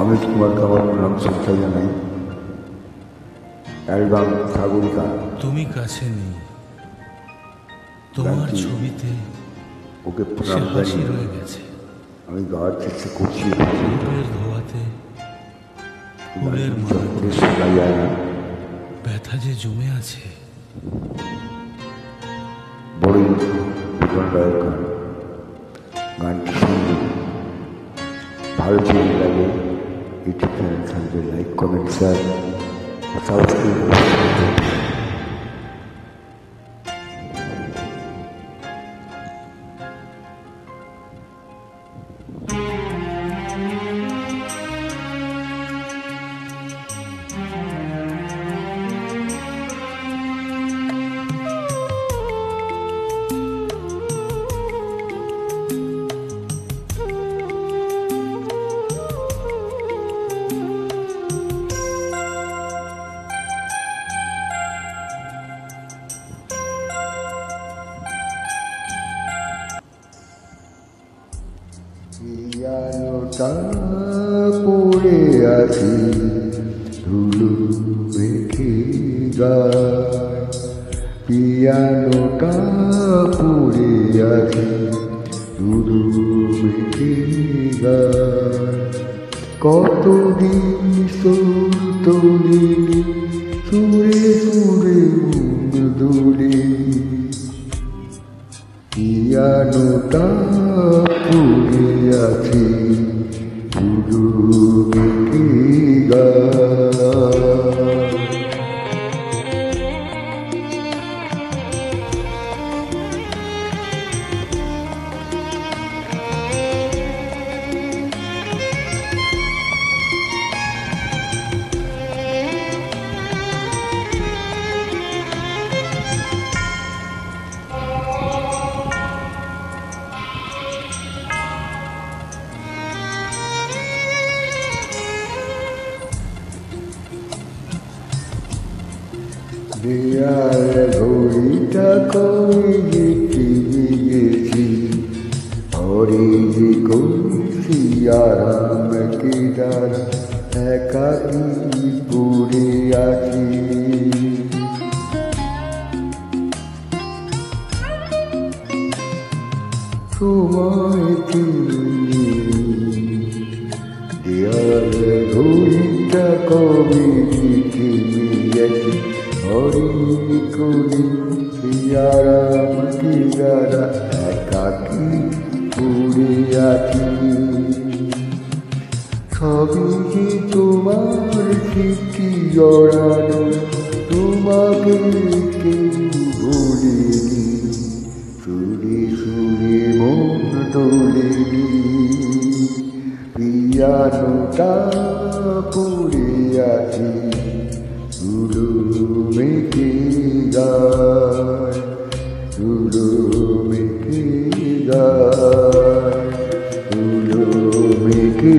অমিত কুমারকে আমার প্রণাম শ্রদ্ধা জানাই। অ্যালবাম সাগরিকা তুমি কাছে নেই, তোমার ছবিতে ওকে সে প্রণাম হাসি জানিয়ে রয়ে গেছে। আমি গাওয়ার চেষ্টা করছি। ফুলের ধোয়াতে ফুলের মালাতে শোনা যায় না, ব্যথা যে জমে আছে। বড়ই বিপন্নদায়ক গান। গানটি শুনলে ভালো যদি লাগে ইউটিউব চ্যানেল থাকবে, লাইক কমেন্ট শেয়ার সাবস্ক্রাইব পিয়ানোটা পড়ে আছি ধুলো মেখে গায়, পিয়ানোটা পড়ে আছি ধুলো মেখে গায়। কতদিন সুর তোলিনি, সুরে সুরে মন দোলেনি, পিয়ানোটা পড়ে আছে ধুলো মেখে গায়। দেয়ালে ঘড়িটা করে গেছি গেছি, হরে যে করছি আরাম কেদার, একাকি পড়ে আছি। সময় দেয়ালে ঘড়িটা কবে থেমে গেছে, হরি করি আরাম কেদারা, একাকি পড়ে আছি। সবই যে তোমার স্মৃতি জড়ানো, তোমাকে কেউ বলেনি, সুরে সুরে মন দোলেনি, পিয়ানোটা পড়ে আছে ধুলো মেখে গায়, ধুলো মেখে গায়, ধুলো মেখে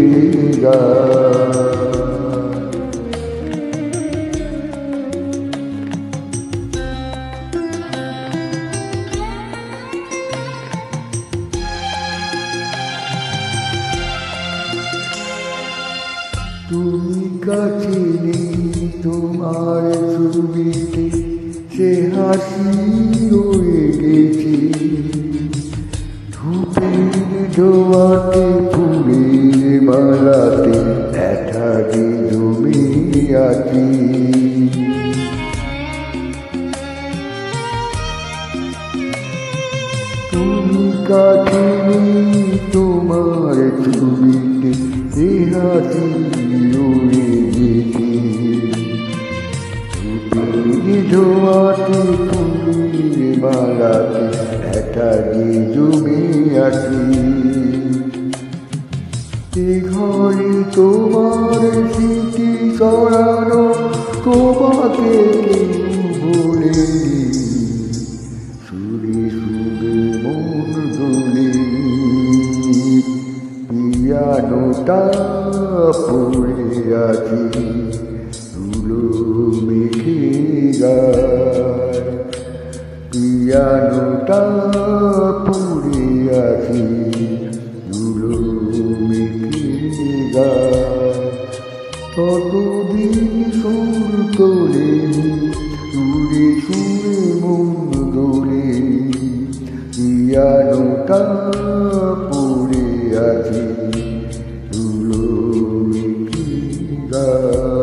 গায়। তুমি কাছে নেই, তোমার ছবিতে সে হাসি রয়ে গেছে, ধূপের ধোয়াতে ফুলের মালাতে ব্যথা যে জমে আছি। তুমি কাছে নেই, তোমার ছবিতে সে হাসি রয়ে গেছে, ধূপের ধোয়াতে ফুলের মালাতে ব্যথা যে জমে আছি। এ ঘরে তোমার স্মৃতি সরানো, তোমাকে কেউ বলেনি, সুরে সুরে মন দোলেনি, পিয়ানোটা পড়ে আছে ধুলো মেখে গায়, পিয়ানোটা পড়ে আছে ধুলো মেখে গায়। কতদিন সুর তোলেনি সুরে সুরে মন দোলে পিয়ানোটা পড়ে আছে ধুলো মেঘে গায়।